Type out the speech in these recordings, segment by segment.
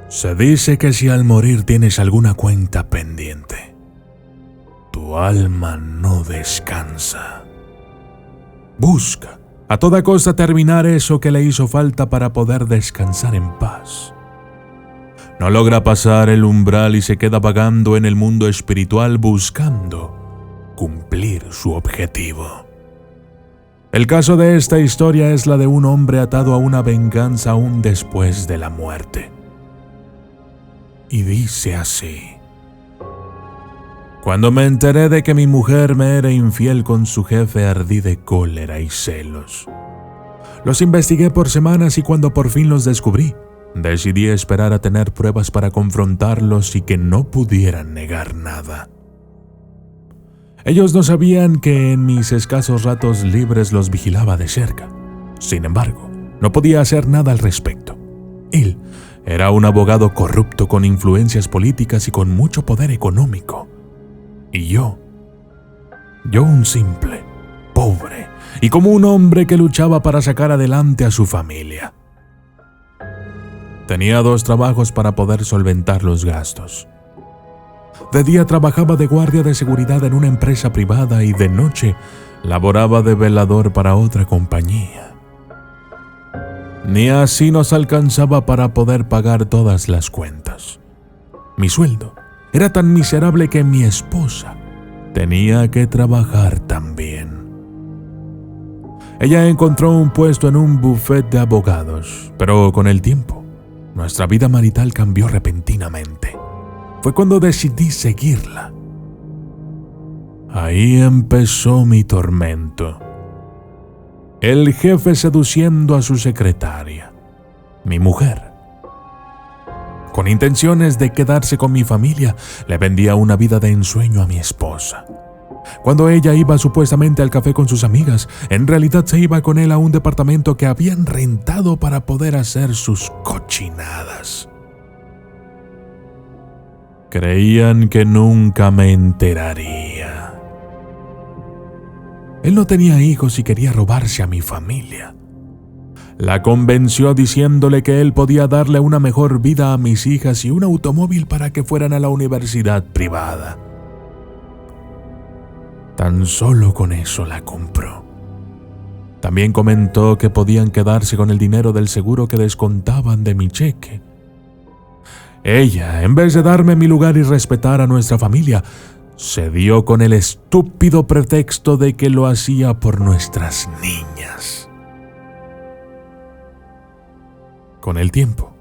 Se dice que si al morir tienes alguna cuenta pendiente, tu alma no descansa. Busca a toda costa terminar eso que le hizo falta para poder descansar en paz. No logra pasar el umbral y se queda vagando en el mundo espiritual buscando cumplir su objetivo. El caso de esta historia es la de un hombre atado a una venganza aún después de la muerte. Y dice así: cuando me enteré de que mi mujer me era infiel con su jefe, ardí de cólera y celos. Los investigué por semanas y cuando por fin los descubrí, decidí esperar a tener pruebas para confrontarlos y que no pudieran negar nada. Ellos no sabían que en mis escasos ratos libres los vigilaba de cerca. Sin embargo, no podía hacer nada al respecto. Él era un abogado corrupto con influencias políticas y con mucho poder económico. Y yo un simple, pobre, y como un hombre que luchaba para sacar adelante a su familia. Tenía 2 trabajos para poder solventar los gastos. De día trabajaba de guardia de seguridad en una empresa privada y de noche laboraba de velador para otra compañía. Ni así nos alcanzaba para poder pagar todas las cuentas. Mi sueldo era tan miserable que mi esposa tenía que trabajar también. Ella encontró un puesto en un bufete de abogados, pero con el tiempo, nuestra vida marital cambió repentinamente. Fue cuando decidí seguirla. Ahí empezó mi tormento. El jefe seduciendo a su secretaria, mi mujer. Con intenciones de quedarse con mi familia, le vendía una vida de ensueño a mi esposa. Cuando ella iba supuestamente al café con sus amigas, en realidad se iba con él a un departamento que habían rentado para poder hacer sus cochinadas. Creían que nunca me enteraría. Él no tenía hijos y quería robarse a mi familia. La convenció diciéndole que él podía darle una mejor vida a mis hijas y un automóvil para que fueran a la universidad privada. Tan solo con eso la compró. También comentó que podían quedarse con el dinero del seguro que descontaban de mi cheque. Ella, en vez de darme mi lugar y respetar a nuestra familia, se dio con el estúpido pretexto de que lo hacía por nuestras niñas. Con el tiempo,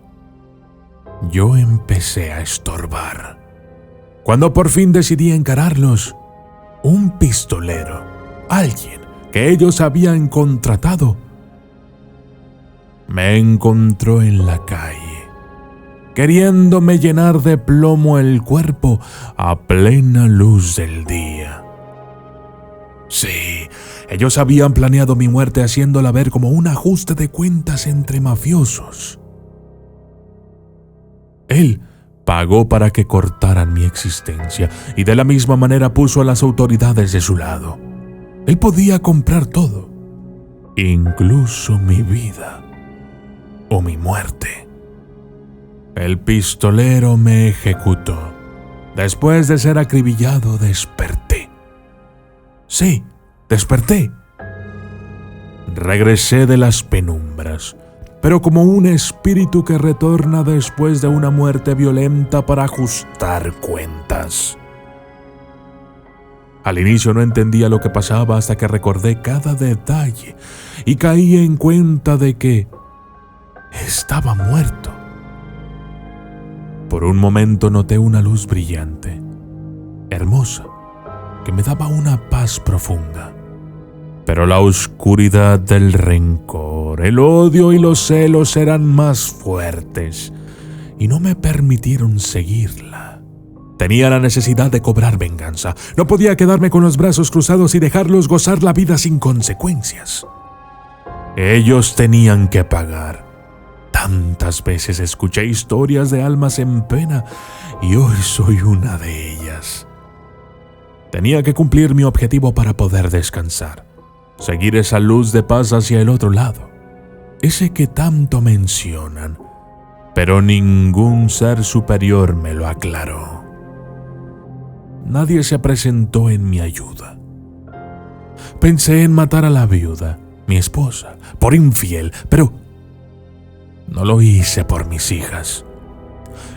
yo empecé a estorbar. Cuando por fin decidí encararlos, un pistolero, alguien que ellos habían contratado, me encontró en la calle, queriéndome llenar de plomo el cuerpo a plena luz del día. Sí, ellos habían planeado mi muerte haciéndola ver como un ajuste de cuentas entre mafiosos. Él pagó para que cortaran mi existencia y de la misma manera puso a las autoridades de su lado. Él podía comprar todo, incluso mi vida o mi muerte. El pistolero me ejecutó. Después de ser acribillado, desperté. Sí, desperté. Regresé de las penumbras, pero como un espíritu que retorna después de una muerte violenta para ajustar cuentas. Al inicio no entendía lo que pasaba hasta que recordé cada detalle y caí en cuenta de que estaba muerto. Por un momento noté una luz brillante, hermosa, que me daba una paz profunda. Pero la oscuridad del rencor, el odio y los celos eran más fuertes y no me permitieron seguirla. Tenía la necesidad de cobrar venganza. No podía quedarme con los brazos cruzados y dejarlos gozar la vida sin consecuencias. Ellos tenían que pagar. Tantas veces escuché historias de almas en pena y hoy soy una de ellas. Tenía que cumplir mi objetivo para poder descansar, seguir esa luz de paz hacia el otro lado, ese que tanto mencionan, pero ningún ser superior me lo aclaró. Nadie se presentó en mi ayuda. Pensé en matar a la viuda, mi esposa, por infiel, pero no lo hice por mis hijas.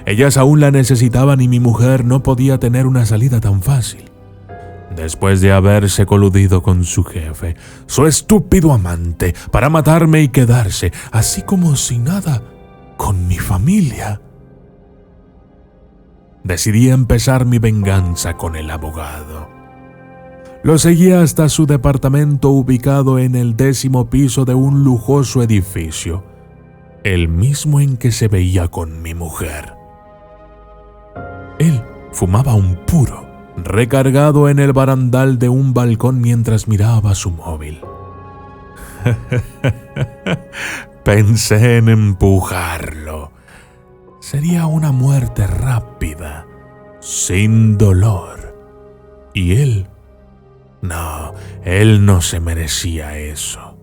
Ellas aún la necesitaban y mi mujer no podía tener una salida tan fácil. Después de haberse coludido con su jefe, su estúpido amante, para matarme y quedarse, así como si nada, con mi familia. Decidí empezar mi venganza con el abogado. Lo seguí hasta su departamento ubicado en el 10º piso de un lujoso edificio, el mismo en que se veía con mi mujer. Él fumaba un puro, recargado en el barandal de un balcón mientras miraba su móvil. Pensé en empujarlo. Sería una muerte rápida, sin dolor. Y él no se merecía eso.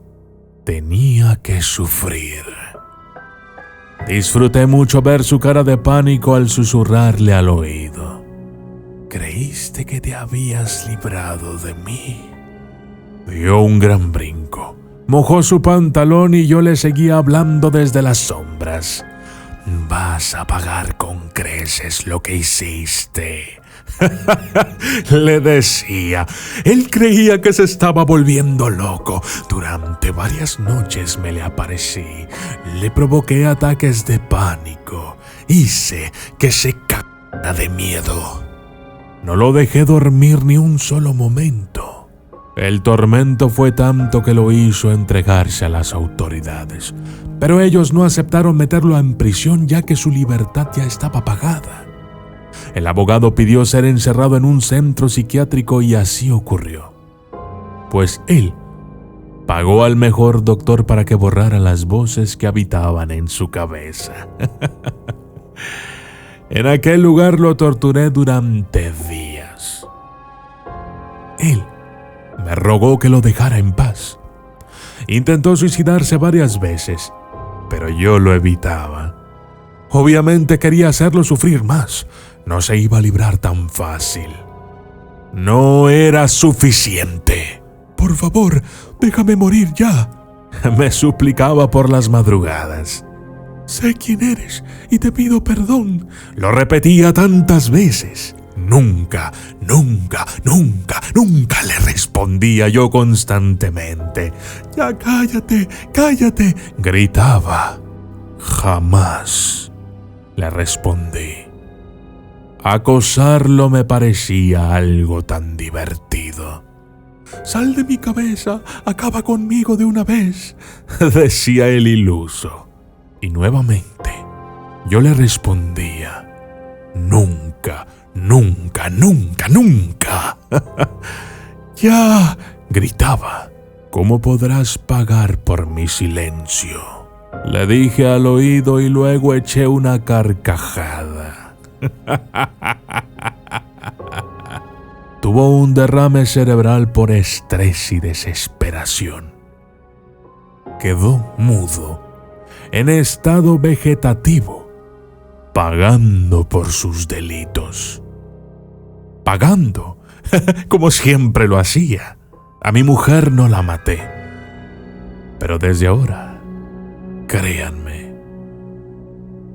Tenía que sufrir. Disfruté mucho ver su cara de pánico al susurrarle al oído: ¿creíste que te habías librado de mí? Dio un gran brinco, mojó su pantalón y yo le seguía hablando desde las sombras. Vas a pagar con creces lo que hiciste. Le decía. Él creía que se estaba volviendo loco. Durante varias noches me le aparecí. Le provoqué ataques de pánico. Hice que se cagara de miedo. No lo dejé dormir ni un solo momento. El tormento fue tanto que lo hizo entregarse a las autoridades. Pero ellos no aceptaron meterlo en prisión ya que su libertad ya estaba pagada. El abogado pidió ser encerrado en un centro psiquiátrico y así ocurrió. Pues él pagó al mejor doctor para que borrara las voces que habitaban en su cabeza. En aquel lugar lo torturé durante días. Él me rogó que lo dejara en paz. Intentó suicidarse varias veces, pero yo lo evitaba. Obviamente quería hacerlo sufrir más. No se iba a librar tan fácil. No era suficiente. Por favor, déjame morir ya, me suplicaba por las madrugadas. Sé quién eres y te pido perdón. Lo repetía tantas veces. Nunca le respondía yo constantemente. Ya cállate, gritaba. Jamás le respondí. Acosarlo me parecía algo tan divertido. Sal de mi cabeza, acaba conmigo de una vez, decía el iluso. Y nuevamente yo le respondía: nunca. Ya, gritaba. ¿Cómo podrás pagar por mi silencio? Le dije al oído y luego eché una carcajada. Tuvo un derrame cerebral por estrés y desesperación. Quedó mudo, en estado vegetativo, pagando por sus delitos. Pagando, como siempre lo hacía. A mi mujer no la maté. Pero desde ahora, créanme,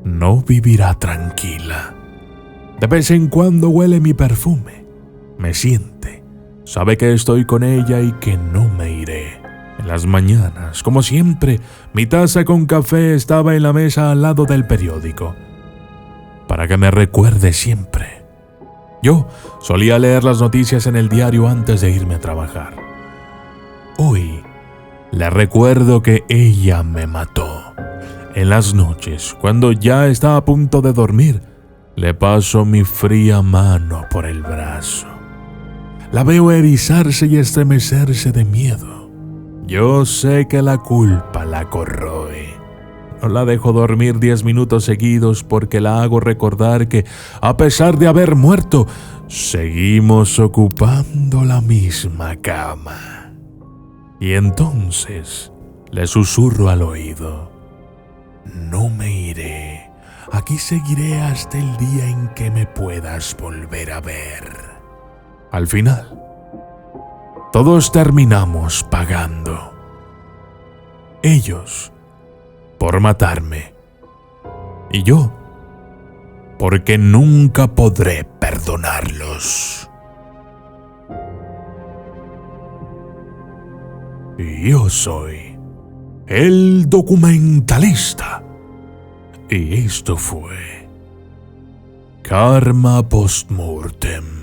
no vivirá tranquila. De vez en cuando huele mi perfume, me siente, sabe que estoy con ella y que no me iré. En las mañanas, como siempre, mi taza con café estaba en la mesa al lado del periódico, para que me recuerde siempre. Yo solía leer las noticias en el diario antes de irme a trabajar. Hoy le recuerdo que ella me mató. En las noches, cuando ya está a punto de dormir, le paso mi fría mano por el brazo. La veo erizarse y estremecerse de miedo. Yo sé que la culpa la corroe. No la dejo dormir 10 minutos seguidos porque la hago recordar que, a pesar de haber muerto, seguimos ocupando la misma cama. Y entonces le susurro al oído: no me iré aquí seguiré hasta el día en que me puedas volver a ver. Al final, todos terminamos pagando. Ellos por matarme y yo porque nunca podré perdonarlos. Y yo soy el documentalista. Y esto fue Karma Postmortem.